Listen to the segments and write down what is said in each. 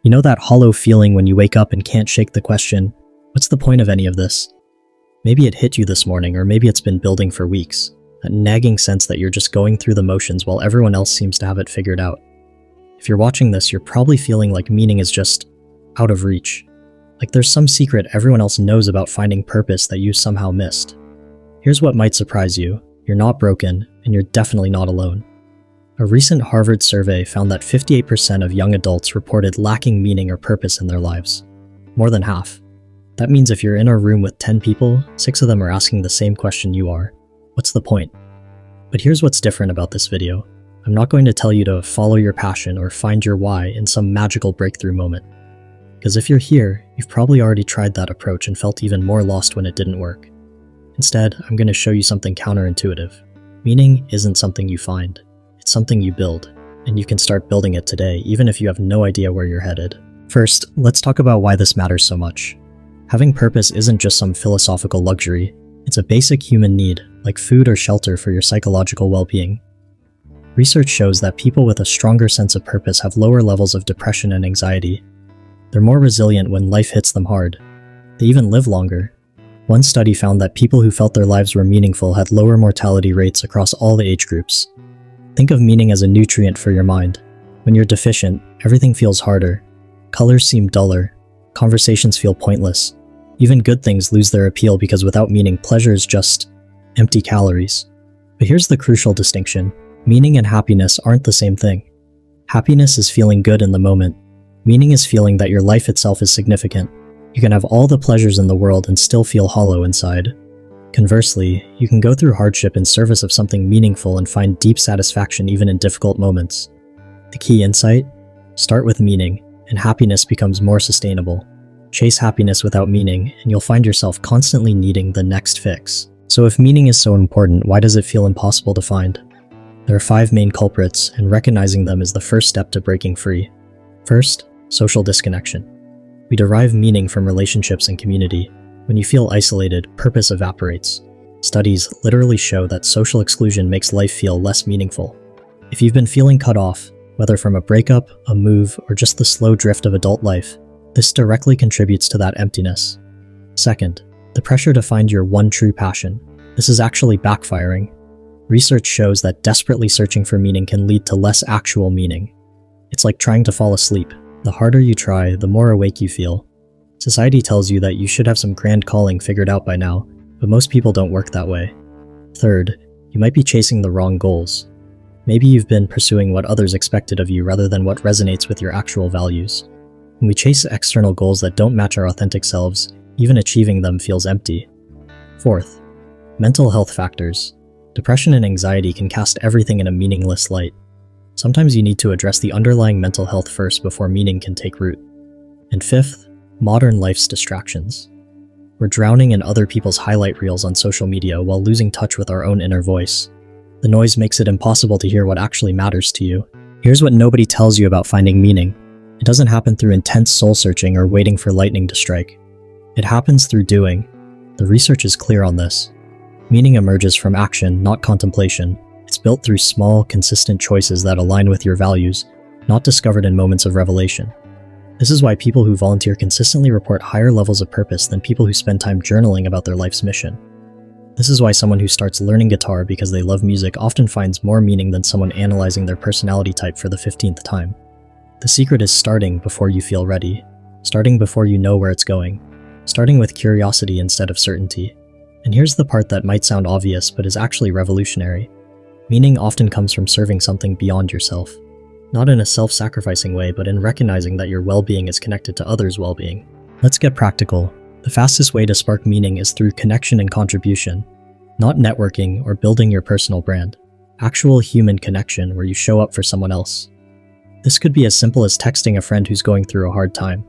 You know that hollow feeling when you wake up and can't shake the question, what's the point of any of this? Maybe it hit you this morning, or maybe it's been building for weeks. That nagging sense that you're just going through the motions while everyone else seems to have it figured out. If you're watching this, you're probably feeling like meaning is just out of reach. Like there's some secret everyone else knows about finding purpose that you somehow missed. Here's what might surprise you. You're not broken, and you're definitely not alone. A recent Harvard survey found that 58% of young adults reported lacking meaning or purpose in their lives. More than half. That means if you're in a room with 10 people, 6 of them are asking the same question you are. What's the point? But here's what's different about this video. I'm not going to tell you to follow your passion or find your why in some magical breakthrough moment. Because if you're here, you've probably already tried that approach and felt even more lost when it didn't work. Instead, I'm going to show you something counterintuitive. Meaning isn't something you find. It's something you build, and you can start building it today, even if you have no idea where you're headed. First, let's talk about why this matters so much. Having purpose isn't just some philosophical luxury. It's a basic human need, like food or shelter for your psychological well-being. Research shows that people with a stronger sense of purpose have lower levels of depression and anxiety. They're more resilient when life hits them hard. They even live longer. One study found that people who felt their lives were meaningful had lower mortality rates across all the age groups. Think of meaning as a nutrient for your mind. When you're deficient, everything feels harder. Colors seem duller. Conversations feel pointless. Even good things lose their appeal because without meaning, pleasure is just empty calories. But here's the crucial distinction. Meaning and happiness aren't the same thing. Happiness is feeling good in the moment. Meaning is feeling that your life itself is significant. You can have all the pleasures in the world and still feel hollow inside. Conversely, you can go through hardship in service of something meaningful and find deep satisfaction even in difficult moments. The key insight? Start with meaning, and happiness becomes more sustainable. Chase happiness without meaning, and you'll find yourself constantly needing the next fix. So if meaning is so important, why does it feel impossible to find? There are 5 main culprits, and recognizing them is the first step to breaking free. First, social disconnection. We derive meaning from relationships and community. When you feel isolated, purpose evaporates. Studies literally show that social exclusion makes life feel less meaningful. If you've been feeling cut off, whether from a breakup, a move, or just the slow drift of adult life, this directly contributes to that emptiness. Second, the pressure to find your one true passion. This is actually backfiring. Research shows that desperately searching for meaning can lead to less actual meaning. It's like trying to fall asleep. The harder you try, the more awake you feel. Society tells you that you should have some grand calling figured out by now, but most people don't work that way. Third, you might be chasing the wrong goals. Maybe you've been pursuing what others expected of you rather than what resonates with your actual values. When we chase external goals that don't match our authentic selves, even achieving them feels empty. Fourth, mental health factors. Depression and anxiety can cast everything in a meaningless light. Sometimes you need to address the underlying mental health first before meaning can take root. And fifth, modern life's distractions. We're drowning in other people's highlight reels on social media while losing touch with our own inner voice. The noise makes it impossible to hear what actually matters to you. Here's what nobody tells you about finding meaning. It doesn't happen through intense soul-searching or waiting for lightning to strike. It happens through doing. The research is clear on this. Meaning emerges from action, not contemplation. It's built through small, consistent choices that align with your values, not discovered in moments of revelation. This is why people who volunteer consistently report higher levels of purpose than people who spend time journaling about their life's mission. This is why someone who starts learning guitar because they love music often finds more meaning than someone analyzing their personality type for the 15th time. The secret is starting before you feel ready, starting before you know where it's going, starting with curiosity instead of certainty. And here's the part that might sound obvious but is actually revolutionary. Meaning often comes from serving something beyond yourself. Not in a self-sacrificing way, but in recognizing that your well-being is connected to others' well-being. Let's get practical. The fastest way to spark meaning is through connection and contribution. Not networking or building your personal brand. Actual human connection where you show up for someone else. This could be as simple as texting a friend who's going through a hard time,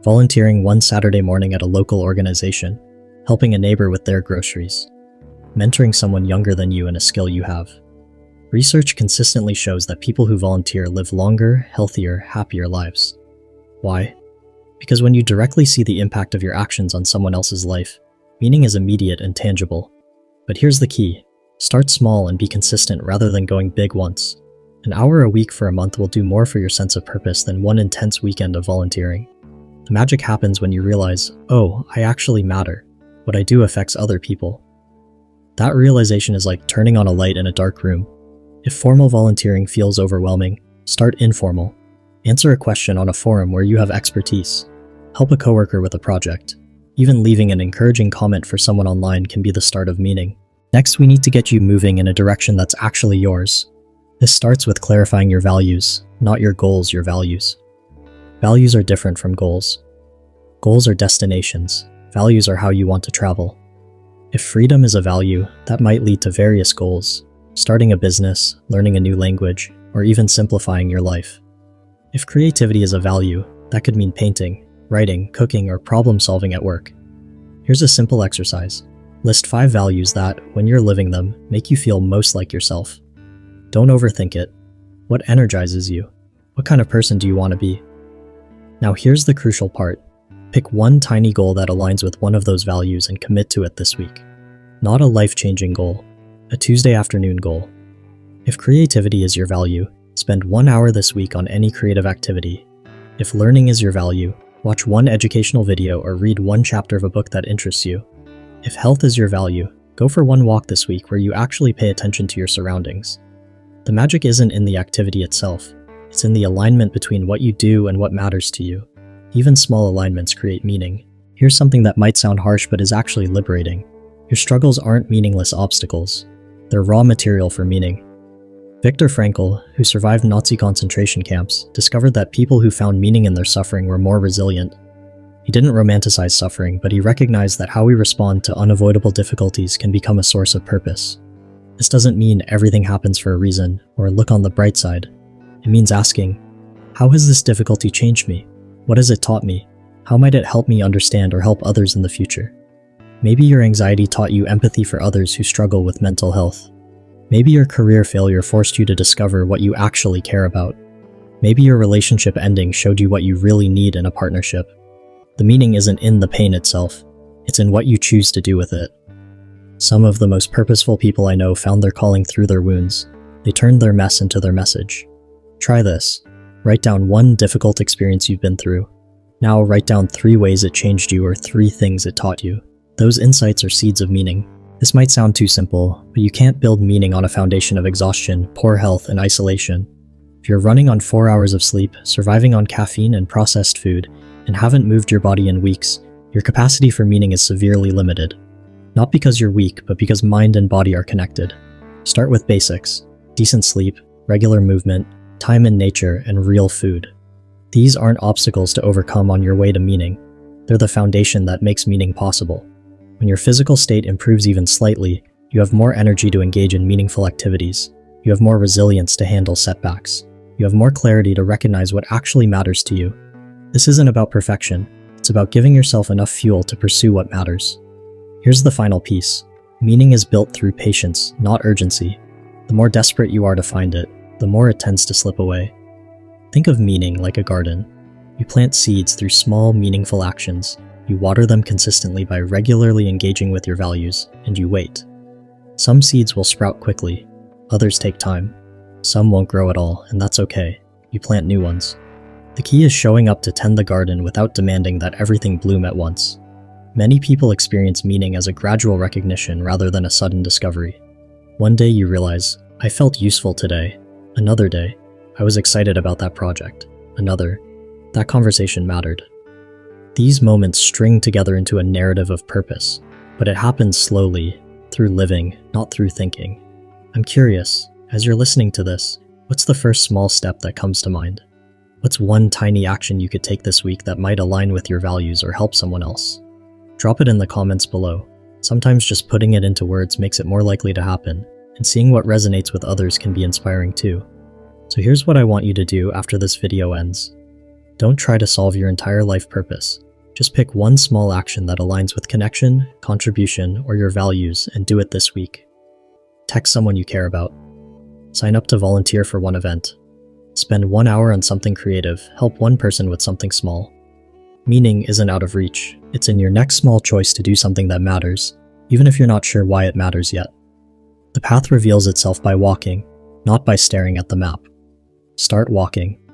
volunteering one Saturday morning at a local organization, helping a neighbor with their groceries, mentoring someone younger than you in a skill you have. Research consistently shows that people who volunteer live longer, healthier, happier lives. Why? Because when you directly see the impact of your actions on someone else's life, meaning is immediate and tangible. But here's the key. Start small and be consistent rather than going big once. An hour a week for a month will do more for your sense of purpose than one intense weekend of volunteering. The magic happens when you realize, oh, I actually matter. What I do affects other people. That realization is like turning on a light in a dark room. If formal volunteering feels overwhelming, start informal. Answer a question on a forum where you have expertise. Help a coworker with a project. Even leaving an encouraging comment for someone online can be the start of meaning. Next, we need to get you moving in a direction that's actually yours. This starts with clarifying your values, not your goals, your values. Values are different from goals. Goals are destinations. Values are how you want to travel. If freedom is a value, that might lead to various goals, starting a business, learning a new language, or even simplifying your life. If creativity is a value, that could mean painting, writing, cooking, or problem-solving at work. Here's a simple exercise. List 5 values that, when you're living them, make you feel most like yourself. Don't overthink it. What energizes you? What kind of person do you want to be? Now here's the crucial part. Pick one tiny goal that aligns with one of those values and commit to it this week. Not a life-changing goal, a Tuesday afternoon goal. If creativity is your value, spend 1 hour this week on any creative activity. If learning is your value, watch one educational video or read one chapter of a book that interests you. If health is your value, go for one walk this week where you actually pay attention to your surroundings. The magic isn't in the activity itself, it's in the alignment between what you do and what matters to you. Even small alignments create meaning. Here's something that might sound harsh but is actually liberating. Your struggles aren't meaningless obstacles. They're raw material for meaning. Viktor Frankl, who survived Nazi concentration camps, discovered that people who found meaning in their suffering were more resilient. He didn't romanticize suffering, but he recognized that how we respond to unavoidable difficulties can become a source of purpose. This doesn't mean everything happens for a reason, or look on the bright side. It means asking, how has this difficulty changed me? What has it taught me? How might it help me understand or help others in the future? Maybe your anxiety taught you empathy for others who struggle with mental health. Maybe your career failure forced you to discover what you actually care about. Maybe your relationship ending showed you what you really need in a partnership. The meaning isn't in the pain itself, it's in what you choose to do with it. Some of the most purposeful people I know found their calling through their wounds. They turned their mess into their message. Try this. Write down one difficult experience you've been through. Now write down 3 ways it changed you or 3 things it taught you. Those insights are seeds of meaning. This might sound too simple, but you can't build meaning on a foundation of exhaustion, poor health, and isolation. If you're running on 4 hours of sleep, surviving on caffeine and processed food, and haven't moved your body in weeks, your capacity for meaning is severely limited. Not because you're weak, but because mind and body are connected. Start with basics: decent sleep, regular movement, time in nature, and real food. These aren't obstacles to overcome on your way to meaning. They're the foundation that makes meaning possible. When your physical state improves even slightly, you have more energy to engage in meaningful activities. You have more resilience to handle setbacks. You have more clarity to recognize what actually matters to you. This isn't about perfection. It's about giving yourself enough fuel to pursue what matters. Here's the final piece. Meaning is built through patience, not urgency. The more desperate you are to find it, the more it tends to slip away. Think of meaning like a garden. You plant seeds through small, meaningful actions. You water them consistently by regularly engaging with your values, and you wait. Some seeds will sprout quickly. Others take time. Some won't grow at all, and that's okay. You plant new ones. The key is showing up to tend the garden without demanding that everything bloom at once. Many people experience meaning as a gradual recognition rather than a sudden discovery. One day you realize, I felt useful today. Another day, I was excited about that project. Another, that conversation mattered. These moments string together into a narrative of purpose, but it happens slowly, through living, not through thinking. I'm curious, as you're listening to this, what's the first small step that comes to mind? What's one tiny action you could take this week that might align with your values or help someone else? Drop it in the comments below. Sometimes just putting it into words makes it more likely to happen, and seeing what resonates with others can be inspiring too. So here's what I want you to do after this video ends. Don't try to solve your entire life purpose. Just pick one small action that aligns with connection, contribution, or your values and do it this week. Text someone you care about. Sign up to volunteer for one event. Spend 1 hour on something creative, help one person with something small. Meaning isn't out of reach. It's in your next small choice to do something that matters, even if you're not sure why it matters yet. The path reveals itself by walking, not by staring at the map. Start walking.